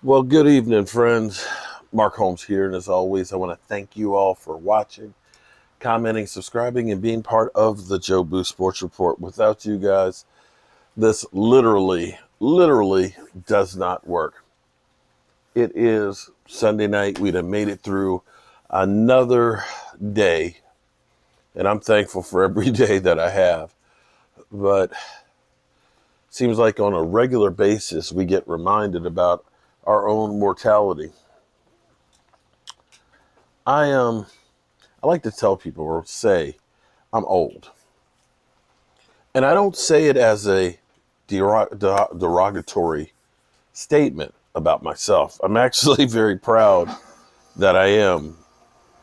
Well, good evening, friends. Mark Holmes here, and as always, I want to thank you all for watching, commenting, subscribing, and being part of the Joe Boo Sports Report. Without you guys, this literally does not work. It is Sunday night. We'd have made it through another day, and I'm thankful for every day that I have. But it seems like on a regular basis, we get reminded about our own mortality. I like to tell people or say I'm old. And I don't say it as a derogatory statement about myself. I'm actually very proud that I am,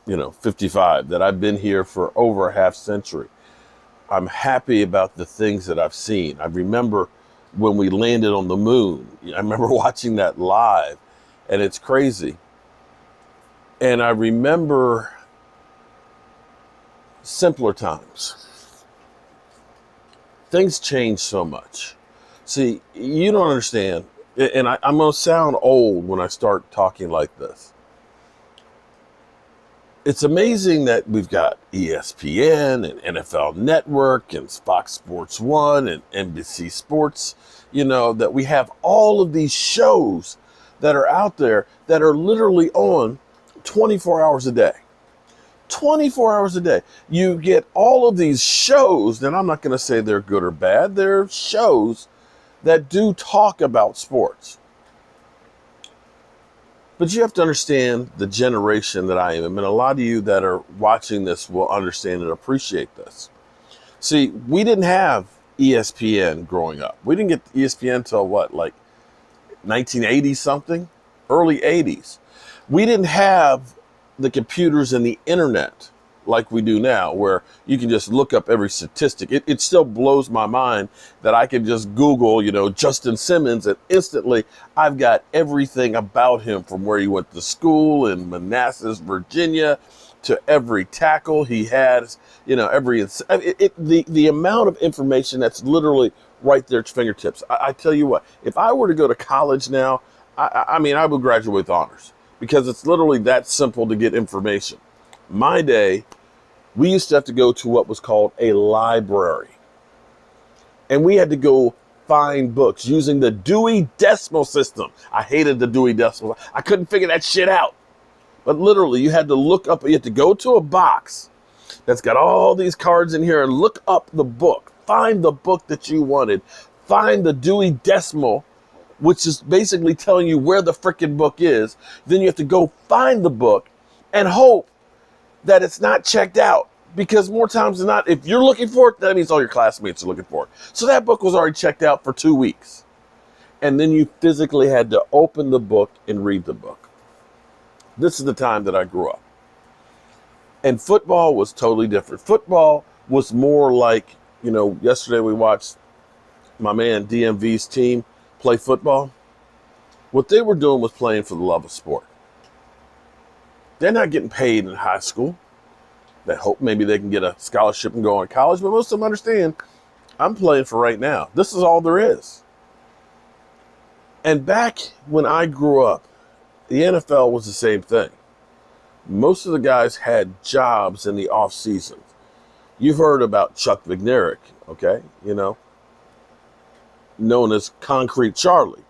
55, that I've been here for over a half century. I'm happy about the things that I've seen. I remember when we landed on the moon. I remember watching that live, and it's crazy. And I remember simpler times. Things change so much. See, you don't understand, and I'm going to sound old when I start talking like this. It's amazing that we've got ESPN and NFL Network and Fox Sports 1 and NBC Sports, that we have all of these shows that are out there that are literally on 24 hours a day. 24 hours a day. You get all of these shows, and I'm not going to say they're good or bad. They're shows that do talk about sports. But you have to understand the generation that I am. And a lot of you that are watching this will understand and appreciate this. See, we didn't have ESPN growing up. We didn't get ESPN until what, like 1980 something? Early 80s. We didn't have the computers and the internet like we do now, where you can just look up every statistic. It still blows my mind that I can just Google, Justin Simmons, and instantly I've got everything about him, from where he went to school in Manassas, Virginia, to every tackle he has, the amount of information that's literally right there at your fingertips. I tell you what, if I were to go to college now, I would graduate with honors, because it's literally that simple to get information. My day, we used to have to go to what was called a library. And we had to go find books using the Dewey Decimal System. I hated the Dewey Decimal. I couldn't figure that shit out. But literally, you had to look up, you had to go to a box that's got all these cards in here and look up the book. Find the book that you wanted. Find the Dewey Decimal, which is basically telling you where the frickin' book is. Then you have to go find the book and hope that it's not checked out. Because more times than not, if you're looking for it, that means all your classmates are looking for it. So that book was already checked out for 2 weeks. And then you physically had to open the book and read the book. This is the time that I grew up. And football was totally different. Football was more like, yesterday we watched my man DMV's team play football. What they were doing was playing for the love of sport. They're not getting paid in high school. They hope maybe they can get a scholarship and go on college, but most of them understand, I'm playing for right now. This is all there is. And back when I grew up, the NFL was the same thing. Most of the guys had jobs in the off season. You've heard about Chuck Vignerich, okay? Known as Concrete Charlie.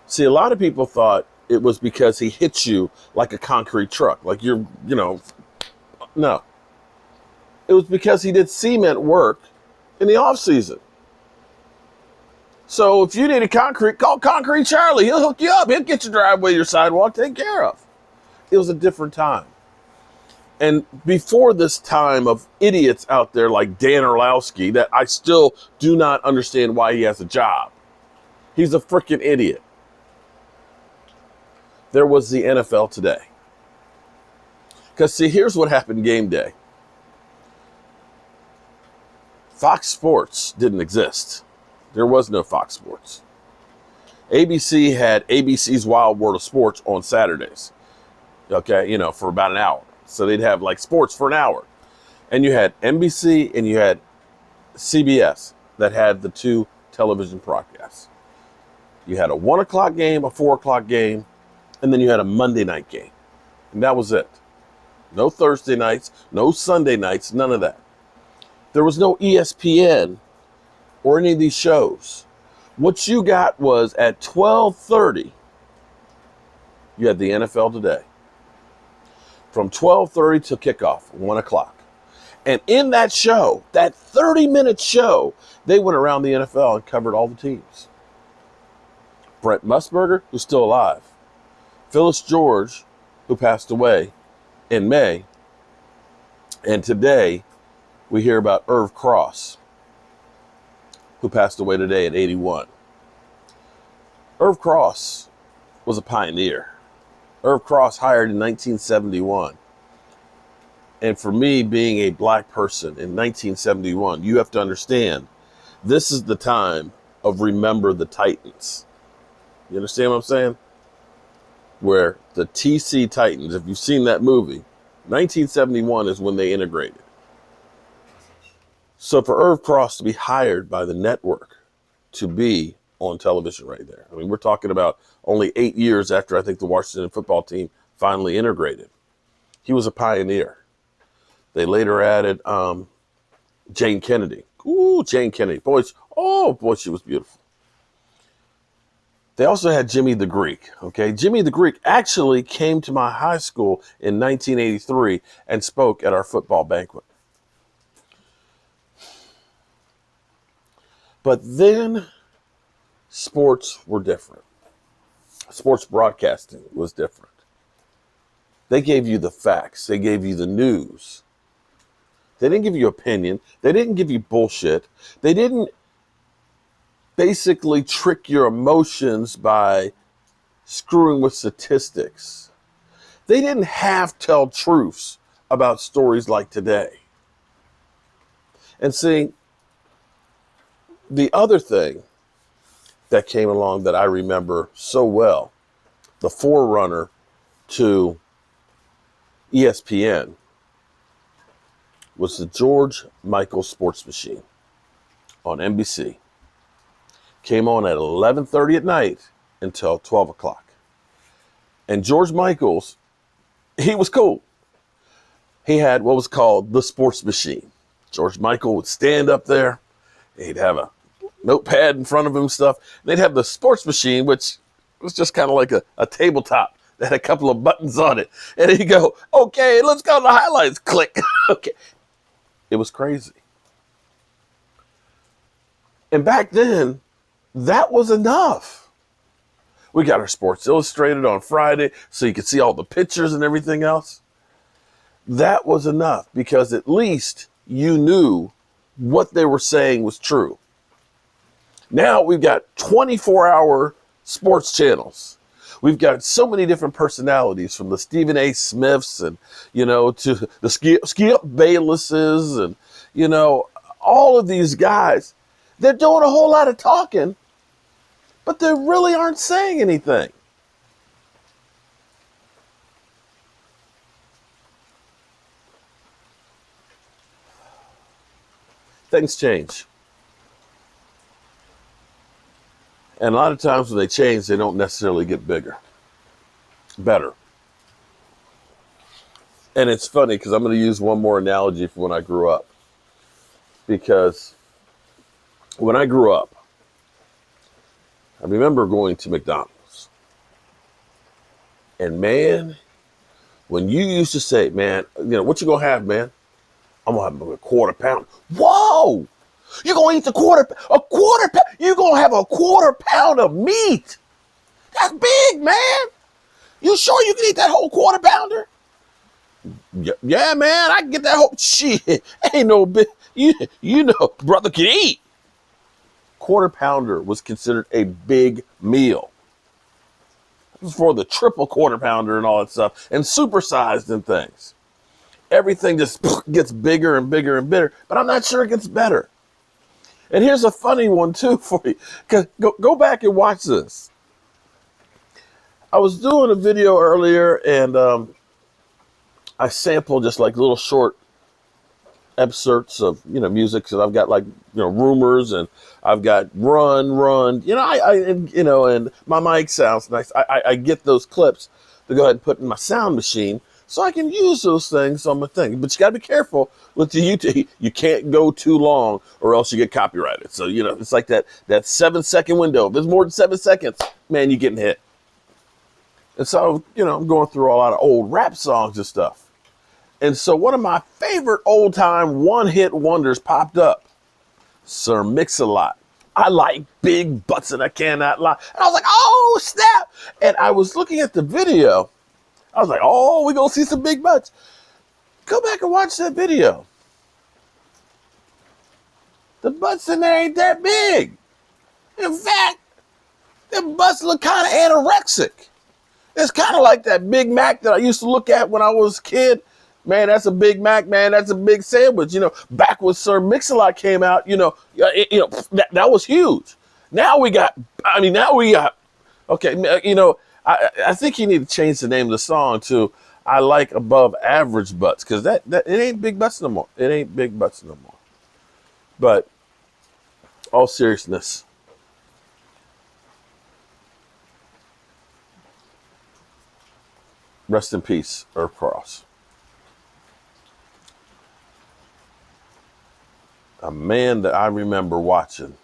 See, a lot of people thought it was because he hits you like a concrete truck, like you're, no. It was because he did cement work in the off season. So if you need a concrete, call Concrete Charlie. He'll hook you up. He'll get your driveway, your sidewalk taken care of. It was a different time. And before this time of idiots out there like Dan Orlowski, that I still do not understand why he has a job. He's a freaking idiot. There was the NFL today. Because see, here's what happened game day. Fox Sports didn't exist. There was no Fox Sports. ABC had ABC's Wild World of Sports on Saturdays. Okay, for about an hour. So they'd have like sports for an hour. And you had NBC and you had CBS that had the two television broadcasts. You had a 1 o'clock game, a 4 o'clock game, And then you had a Monday night game. And that was it. No Thursday nights, no Sunday nights, none of that. There was no ESPN or any of these shows. What you got was at 12:30, you had the NFL Today. From 12:30 to kickoff, 1 o'clock. And in that show, that 30-minute show, they went around the NFL and covered all the teams. Brent Musburger, who's still alive. Phyllis George, who passed away in May. And today, we hear about Irv Cross, who passed away today at 81. Irv Cross was a pioneer. Irv Cross hired in 1971. And for me, being a black person in 1971, you have to understand, this is the time of Remember the Titans. You understand what I'm saying? Where the TC Titans, if you've seen that movie, 1971 is when they integrated. So for Irv Cross to be hired by the network to be on television right there, I mean, we're talking about only 8 years after I think the Washington football team finally integrated. He was a pioneer. They later added Jane Kennedy. Ooh, Jane Kennedy. Boy, she was beautiful. They also had Jimmy the Greek. Okay, Jimmy the Greek actually came to my high school in 1983 and spoke at our football banquet. But then sports were different. Sports broadcasting was different. They gave you the facts. They gave you the news. They didn't give you opinion. They didn't give you bullshit. They didn't basically trick your emotions by screwing with statistics. They didn't half-tell truths about stories like today. And see, the other thing that came along that I remember so well, the forerunner to ESPN, was the George Michael Sports Machine on NBC. Came on at 11:30 at night until 12 o'clock. And George Michael's, he was cool. He had what was called the Sports Machine. George Michael would stand up there. He'd have a notepad in front of him and stuff. They'd have the Sports Machine, which was just kind of like a tabletop that had a couple of buttons on it. And he'd go, okay, let's go to the highlights. Click. Okay. It was crazy. And back then, that was enough. We got our Sports Illustrated on Friday so you could see all the pictures and everything else. That was enough because at least you knew what they were saying was true. Now we've got 24-hour sports channels. We've got so many different personalities, from the Stephen A. Smiths and, to the Skip Baylesses and, all of these guys. They're doing a whole lot of talking, but they really aren't saying anything. Things change. And a lot of times when they change, they don't necessarily get better. And it's funny because I'm going to use one more analogy for when I grew up. Because when I grew up, I remember going to McDonald's. And man, when you used to say, man, what you gonna have, man? I'm gonna have a quarter pound. Whoa! You're gonna eat a quarter pound? You're gonna have a quarter pound of meat? That's big, man. You sure you can eat that whole quarter pounder? Yeah, man, I can get that whole shit. Ain't no big, brother can eat. Quarter pounder was considered a big meal. It was for the triple quarter pounder and all that stuff, and supersized and things. Everything just gets bigger and bigger and bigger, but I'm not sure it gets better. And here's a funny one too for you. Go back and watch this. I was doing a video earlier and I sampled just like little short excerpts of, music. So I've got like, rumors, and I've got run, and my mic sounds nice. I get those clips to go ahead and put in my sound machine so I can use those things on my thing. But you got to be careful with the YouTube. You can't go too long or else you get copyrighted. So, it's like that 7-second window. If it's more than 7 seconds, man, you're getting hit. And so, I'm going through a lot of old rap songs and stuff. And so one of my favorite old time one-hit wonders popped up. Sir Mix-a-Lot. I like big butts and I cannot lie. And I was like, oh, snap. And I was looking at the video. I was like, oh, we're going to see some big butts. Go back and watch that video. The butts in there ain't that big. In fact, the butts look kind of anorexic. It's kind of like that Big Mac that I used to look at when I was a kid. Man, that's a Big Mac, man. That's a big sandwich. Back when Sir Mix-a-Lot came out, that was huge. Now we got, okay, I think you need to change the name of the song to I Like Above Average Butts, because that it ain't big butts no more. It ain't big butts no more. But all seriousness, rest in peace, Irv Cross. A man that I remember watching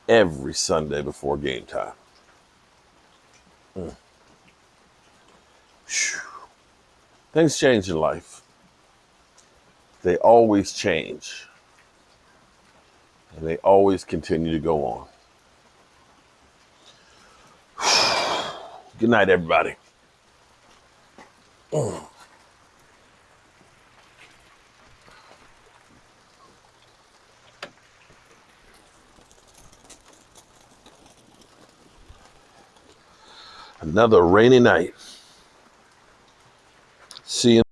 every Sunday before game time. Things change in life. They always change. And they always continue to go on. Good night, everybody. Another rainy night. See you.